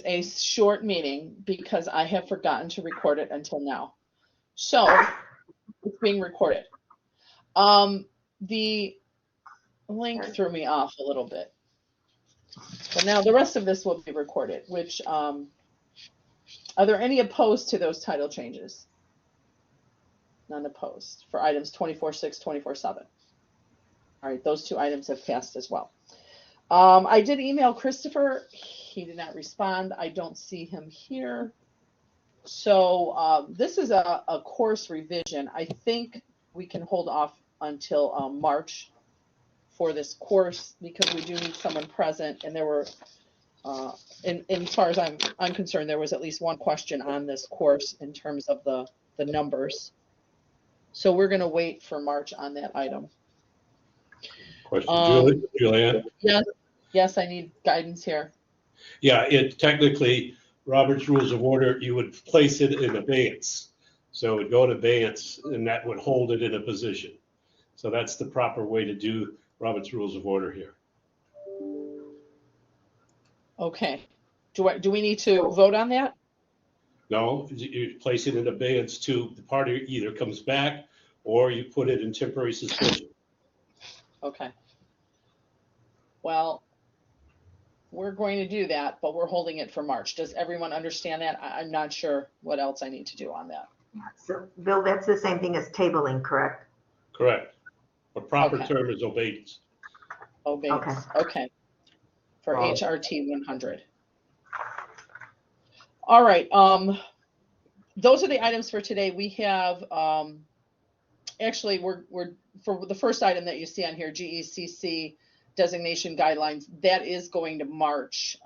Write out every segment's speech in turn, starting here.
a short meeting because I have forgotten to record it until now. So it's being recorded. The link threw me off a little bit. But now the rest of this will be recorded, which, are there any opposed to those title changes? None opposed for items 24-6, 24-7. All right, those two items have passed as well. I did email Christopher. He did not respond. I don't see him here. So this is a course revision. I think we can hold off until March for this course because we do need someone present. And there were, as far as I'm concerned, there was at least one question on this course in terms of the numbers. So we're going to wait for March on that item. Question, Julianne? Yes, I need guidance here. Yeah, it technically, Robert's Rules of Order, you would place it in abeyance. So it would go to abeyance and that would hold it in a position. So that's the proper way to do Robert's Rules of Order here. Okay. Do we need to vote on that? No, you place it in abeyance to the party either comes back or you put it in temporary suspension. Okay. Well, we're going to do that, but we're holding it for March. Does everyone understand that? I'm not sure what else I need to do on that. So, Bill, that's the same thing as tabling, correct? Correct. A proper Okay. term is obeyance. Obeyance. Okay. For HRT 100. All right. Those are the items for today. We have actually we're for the first item that you see on here, GECC designation guidelines. That is going to March.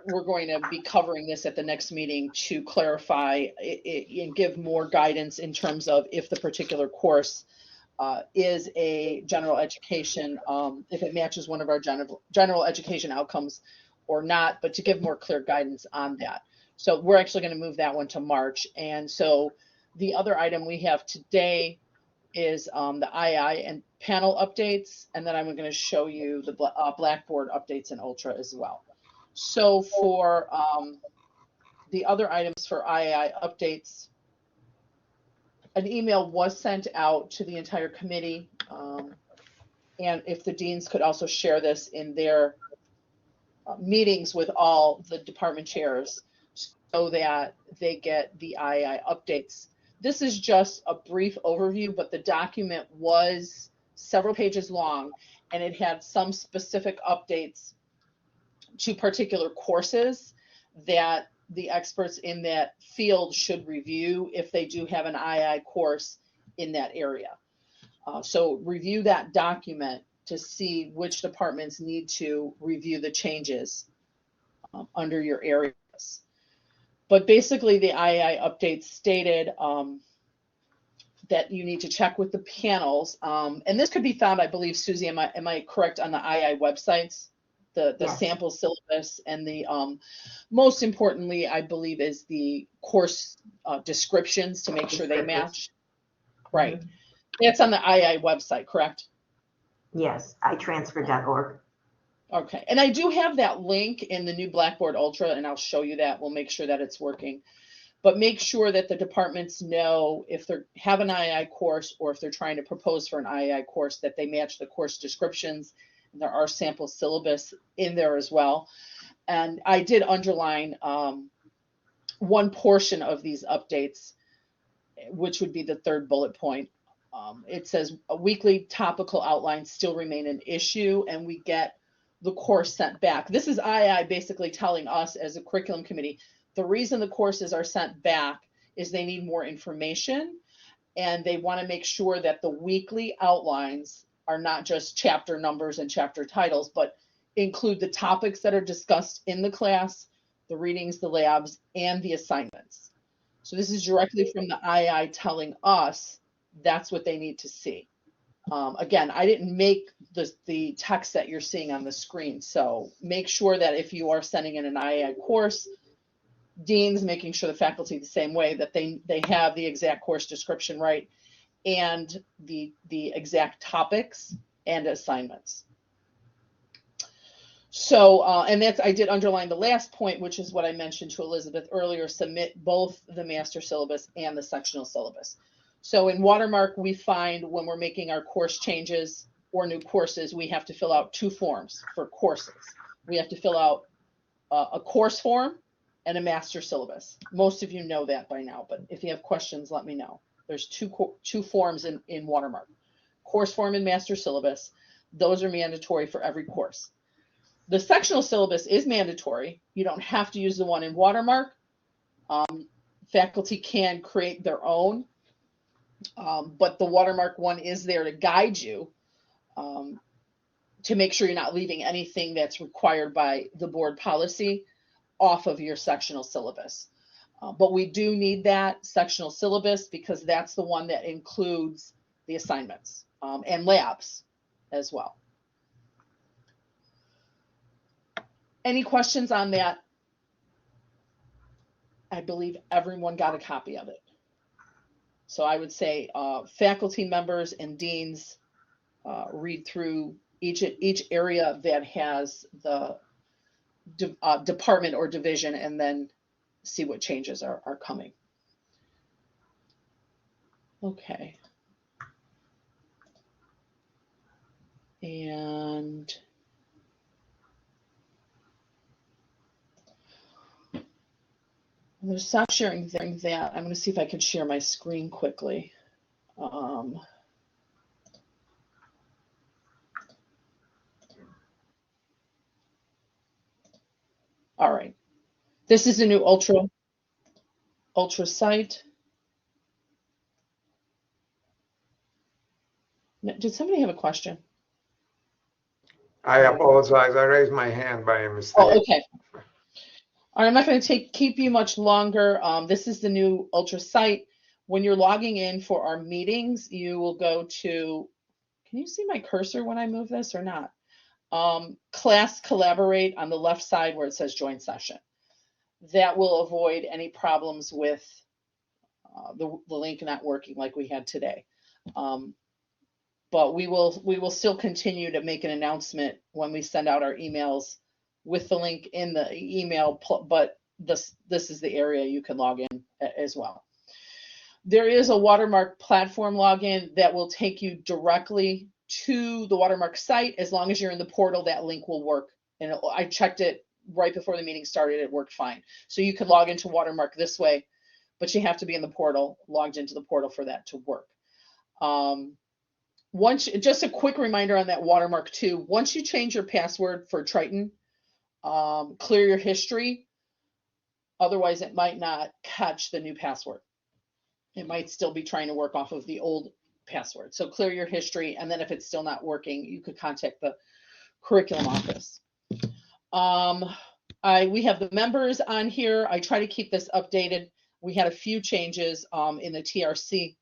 We're going to be covering this at the next meeting to clarify and give more guidance in terms of if the particular course is a general education, if it matches one of our general education outcomes or not, but to give more clear guidance on that. So we're actually going to move that one to March. And so the other item we have today is the II and panel updates. And then I'm going to show you the Blackboard updates in Ultra as well. So for the other items for II updates, an email was sent out to the entire committee. And if the deans could also share this in their meetings with all the department chairs so that they get the II updates. This is just a brief overview, but the document was several pages long and it had some specific updates to particular courses that the experts in that field should review if they do have an II course in that area. So review that document to see which departments need to review the changes under your areas. But basically the II updates stated that you need to check with the panels. And this could be found, I believe, Susie, am I correct, on the II websites? The yes. Sample syllabus and the most importantly, I believe, is the course descriptions to make sure they match. Right. That's on the II website, correct? Yes, itransfer.org. Okay, and I do have that link in the new Blackboard Ultra, and I'll show you that. We'll make sure that it's working. But make sure that the departments know if they have an II course or if they're trying to propose for an II course that they match the course descriptions. And there are sample syllabus in there as well. And I did underline one portion of these updates, which would be the third bullet point. It says a weekly topical outlines still remain an issue, and we get the course sent back. This is II basically telling us as a curriculum committee, the reason the courses are sent back is they need more information and they want to make sure that the weekly outlines are not just chapter numbers and chapter titles, but include the topics that are discussed in the class, the readings, the labs, and the assignments. So this is directly from the II telling us that's what they need to see. Again, I didn't make the text that you're seeing on the screen. So make sure that if you are sending in an II course, deans making sure the faculty the same way that they have the exact course description right and the exact topics and assignments. So, and that's, I did underline the last point, which is what I mentioned to Elizabeth earlier, submit both the master syllabus and the sectional syllabus. So in Watermark, we find when we're making our course changes or new courses, we have to fill out 2 forms for courses. We have to fill out a course form and a master syllabus. Most of you know that by now, but if you have questions, let me know. There's two forms in Watermark, course form and master syllabus. Those are mandatory for every course. The sectional syllabus is mandatory. You don't have to use the one in Watermark. Faculty can create their own, but the Watermark one is there to guide you, to make sure you're not leaving anything that's required by the board policy off of your sectional syllabus. But we do need that sectional syllabus because that's the one that includes the assignments and labs as well. Any questions on that? I believe everyone got a copy of it. So I would say faculty members and deans read through each area that has the department or division and then see what changes are coming. Okay. And I'm going to stop sharing that. I'm going to see if I can share my screen quickly. All right. This is the new Ultra site. Did somebody have a question? I apologize. I raised my hand by mistake. Oh, okay. All right, I'm not going to keep you much longer. This is the new Ultra site. When you're logging in for our meetings, you will go to, can you see my cursor when I move this or not? Class Collaborate on the left side where it says join session. That will avoid any problems with the link not working like we had today. But we will still continue to make an announcement when we send out our emails with the link in the email, but this is the area you can log in as well. There is a Watermark platform login that will take you directly to the Watermark site. As long as you're in the portal, that link will work. And I checked it right before the meeting started, it worked fine. So you could log into Watermark this way, but you have to be in the portal, logged into the portal for that to work. Just a quick reminder on that Watermark too, once you change your password for Triton, clear your history. Otherwise, it might not catch the new password. It might still be trying to work off of the old password. So clear your history, and then if it's still not working, you could contact the curriculum office. We have the members on here. I try to keep this updated. We had a few changes in the TRC,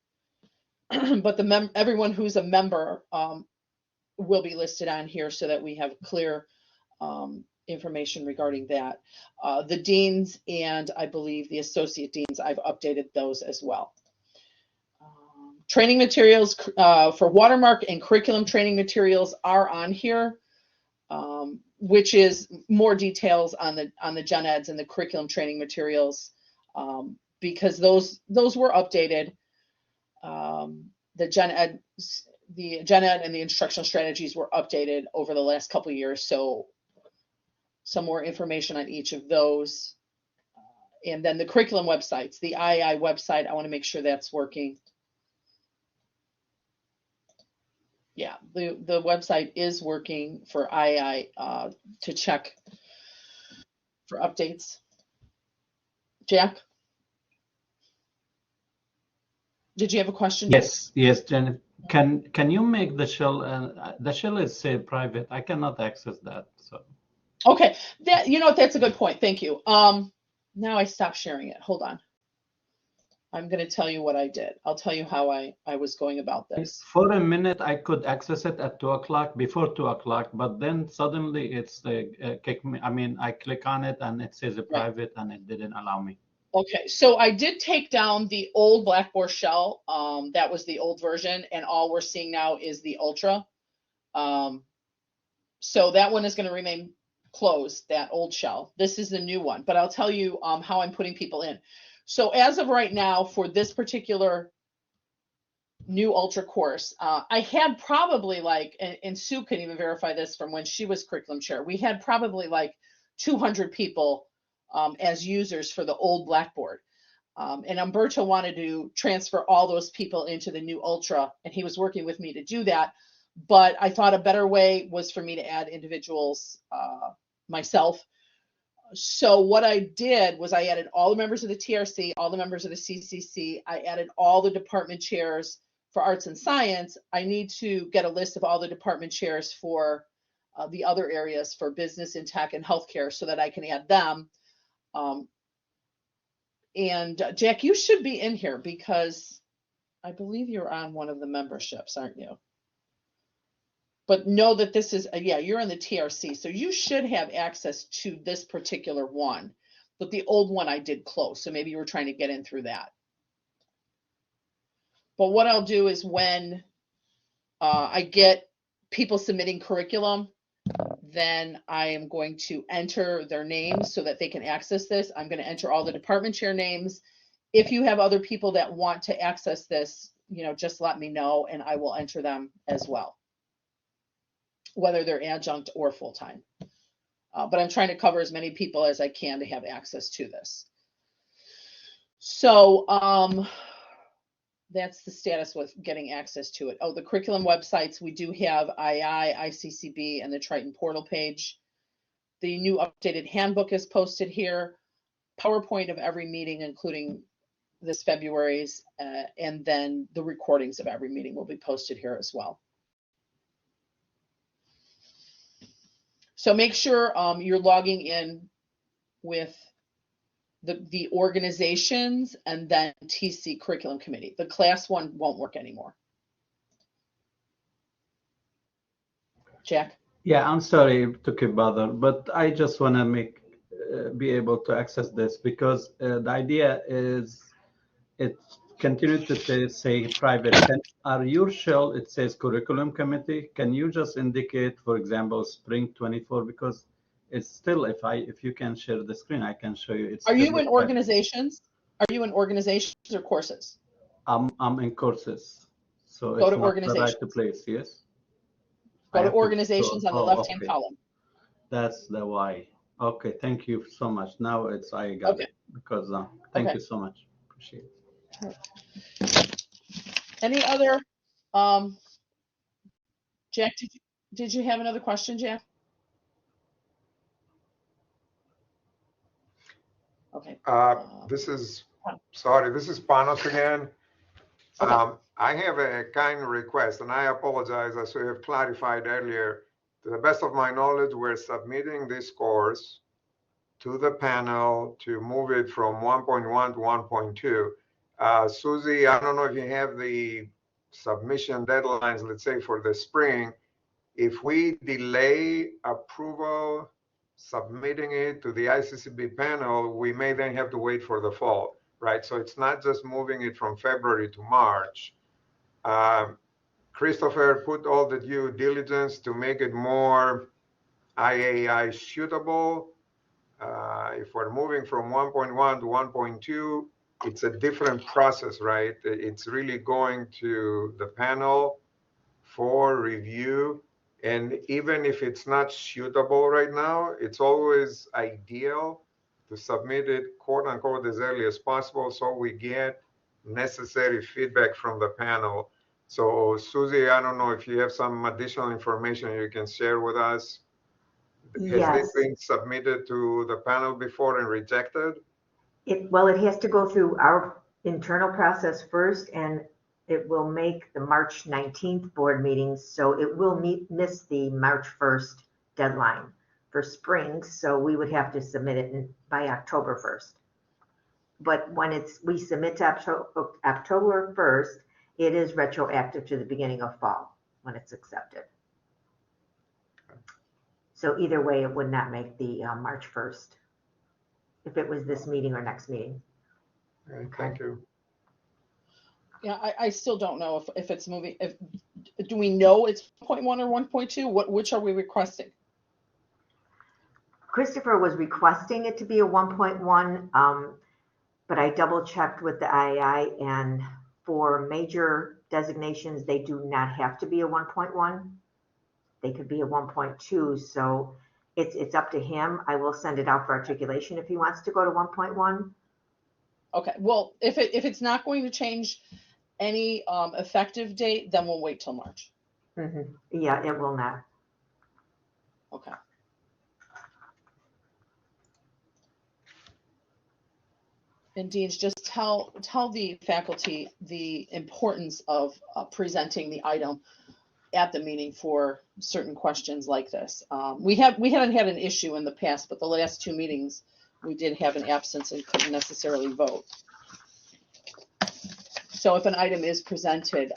but everyone who's a member will be listed on here so that we have clear information regarding that. The deans and I believe the associate deans, I've updated those as well. Training materials for Watermark and curriculum training materials are on here, which is more details on the gen eds and the curriculum training materials, because those were updated. The gen ed and the instructional strategies were updated over the last couple of years, so some more information on each of those. And then the curriculum websites, the IAI website, I want to make sure that's working. Yeah, the website is working for IAI to check for updates. Jack? Did you have a question? Yes, Jennifer. Can you make the shell? The shell is say private. I cannot access that. So. Okay, that's a good point. Thank you. Now I stopped sharing it. Hold on. I'm going to tell you what I did. I'll tell you how I was going about this. For a minute, I could access it at 2 o'clock, before 2 o'clock, but then suddenly it's kick me. I mean, I click on it and it says private, and it didn't allow me. Okay, so I did take down the old Blackboard shell. That was the old version, and all we're seeing now is the Ultra. So that one is going to remain closed, that old shell. This is the new one, but I'll tell you how I'm putting people in. So as of right now, for this particular new Ultra course, I had probably like, and Sue can even verify this from when she was curriculum chair, we had probably like 200 people as users for the old Blackboard. And Umberto wanted to transfer all those people into the new Ultra, and he was working with me to do that. But I thought a better way was for me to add individuals myself. So what I did was I added all the members of the TRC, all the members of the CCC. I added all the department chairs for arts and science. I need to get a list of all the department chairs for the other areas for business and tech and healthcare so that I can add them. And Jack, you should be in here because I believe you're on one of the memberships, aren't you? But know that this is, yeah, you're in the TRC, so you should have access to this particular one. But the old one I did close, so maybe you were trying to get in through that. But what I'll do is when I get people submitting curriculum, then I am going to enter their names so that they can access this. I'm going to enter all the department chair names. If you have other people that want to access this, just let me know and I will enter them as well, whether they're adjunct or full-time. But I'm trying to cover as many people as I can to have access to this. So that's the status with getting access to it. Oh, the curriculum websites, we do have II, ICCB, and the Triton portal page. The new updated handbook is posted here. PowerPoint of every meeting, including this February's, and then the recordings of every meeting will be posted here as well. So make sure you're logging in with the organizations and then TC curriculum committee. The class one won't work anymore. Jack? Yeah, I'm sorry to keep bother, but I just want to be able to access this because the idea is it continued to say private. Are your shell, it says curriculum committee. Can you just indicate, for example, spring 24? Because it's still, if you can share the screen, I can show you. Are you in organizations? Are you in organizations or courses? I'm in courses. So go it's to not organizations. the right place, yes? Go to organizations on the left-hand okay. column. That's the why. Okay, thank you so much. Now I got it because thank you so much. Appreciate it. Any other, Jack, did you have another question, Jack? Okay. This is Panos again. Okay. I have a kind request, and I apologize, as we have clarified earlier. To the best of my knowledge, we're submitting this course to the panel to move it from 1.1 to 1.2. Susie, I don't know if you have the submission deadlines, let's say for the spring. If we delay approval, submitting it to the ICCB panel, we may then have to wait for the fall, right? So it's not just moving it from February to March. Christopher put all the due diligence to make it more IAI suitable. If we're moving from 1.1 to 1.2, it's a different process, right? It's really going to the panel for review. And even if it's not suitable right now, it's always ideal to submit it, quote unquote, as early as possible so we get necessary feedback from the panel. So Susie, I don't know if you have some additional information you can share with us. Yes. Has this been submitted to the panel before and rejected? Well, it has to go through our internal process first, and it will make the March 19th board meetings, so it will miss the March 1st deadline for spring, so we would have to submit it by October 1st. But when we submit to October 1st, it is retroactive to the beginning of fall when it's accepted. So either way, it would not make the March 1st if it was this meeting or next meeting. Okay, thank you. Yeah, I still don't know if it's moving. Do we know it's 1.1 or 1.2? Which are we requesting? Christopher was requesting it to be a 1.1, but I double checked with the IAI, and for major designations, they do not have to be a 1.1. They could be a 1.2, so it's up to him. I will send it out for articulation if he wants to go to 1.1. Okay, well, if it's not going to change any effective date, then we'll wait till March. Yeah, it will not. Okay. And Deans, just tell the faculty the importance of presenting the item at the meeting for certain questions like this. We haven't had an issue in the past, but the last two meetings we did have an absence and couldn't necessarily vote. So if an item is presented,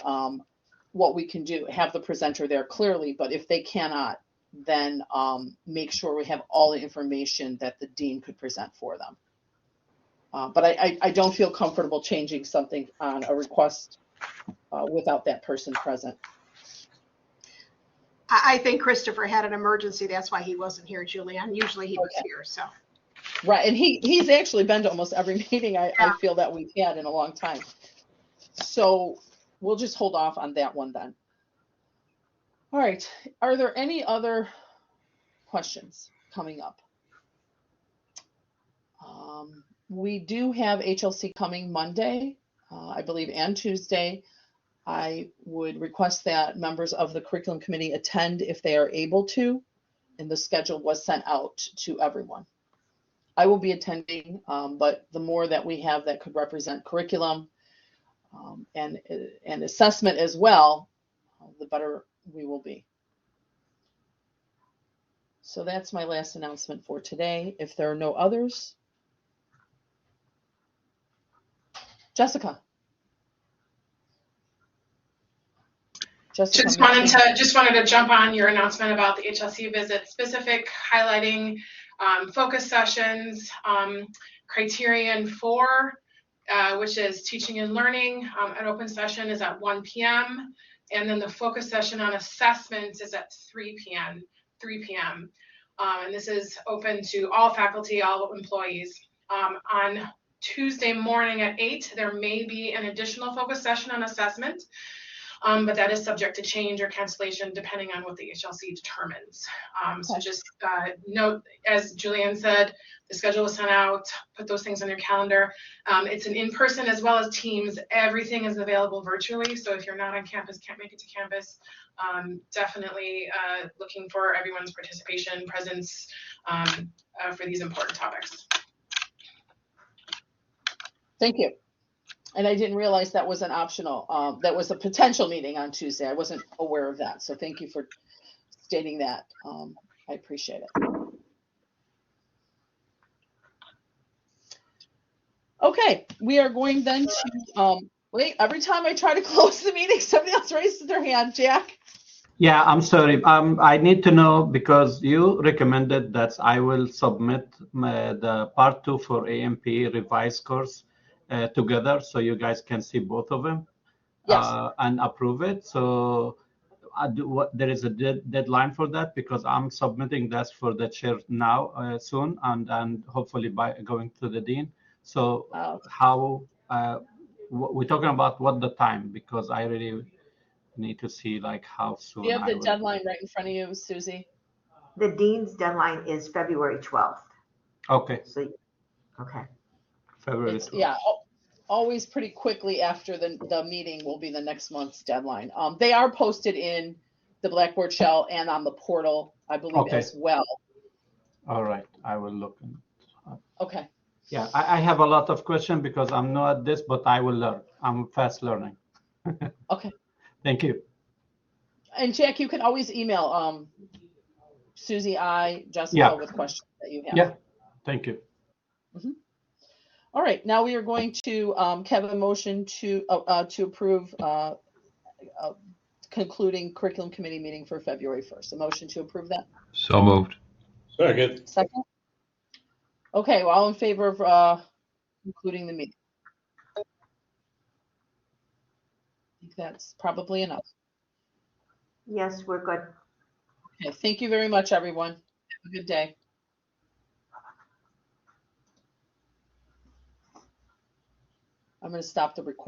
what we can do, have the presenter there clearly, but if they cannot, then make sure we have all the information that the dean could present for them. But I don't feel comfortable changing something on a request without that person present. I think Christopher had an emergency. That's why he wasn't here, Julianne. Usually he was here, so. Right, and he's actually been to almost every meeting I feel that we've had in a long time. So we'll just hold off on that one then. All right, are there any other questions coming up? We do have HLC coming Monday, I believe, and Tuesday. I would request that members of the curriculum committee attend if they are able to, and the schedule was sent out to everyone. I will be attending, but the more that we have that could represent curriculum and assessment as well, the better we will be. So that's my last announcement for today. If there are no others, Jessica. Just wanted to jump on your announcement about the HLC visit, specific highlighting focus sessions, criterion 4, which is teaching and learning. An open session is at 1 p.m. and then the focus session on assessments is at 3 p.m. And this is open to all faculty, all employees. On Tuesday morning at 8, there may be an additional focus session on assessment. But that is subject to change or cancellation depending on what the HLC determines. So just note, as Julianne said, the schedule was sent out, put those things on your calendar. It's an in-person as well as Teams. Everything is available virtually. So if you're not on campus, can't make it to campus, definitely looking for everyone's participation, presence for these important topics. Thank you. And I didn't realize that was an optional, that was a potential meeting on Tuesday. I wasn't aware of that. So thank you for stating that. I appreciate it. Okay, we are going then to, wait, every time I try to close the meeting, somebody else raises their hand. Jack? Yeah, I'm sorry. I need to know because you recommended that I will submit the part 2 for AMP revised course together so you guys can see both of them. Yes. And approve it. So there is a deadline for that because I'm submitting that for the chair now soon and hopefully by going to the dean. So how we're talking about what the time, because I really need to see like how soon. Do you have the deadline right in front of you, Susie? The dean's deadline is February 12th. Okay. So, okay. February 12th. Yeah, always pretty quickly after the meeting will be the next month's deadline. They are posted in the Blackboard shell and on the portal, I believe, as well. All right, I will look. Okay. Yeah, I have a lot of questions because I'm new at this, but I will learn. I'm fast learning. Okay. Thank you. And Jack, you can always email Susie, Jessica with questions that you have. Yeah, thank you. Mm-hmm. All right, now we are going to have a motion to approve concluding curriculum committee meeting for February 1st. A motion to approve that? So moved. Second. Second? Okay, well, all in favor of concluding the meeting? I think that's probably enough. Yes, we're good. Okay, thank you very much, everyone. Have a good day. I'm going to stop the recording.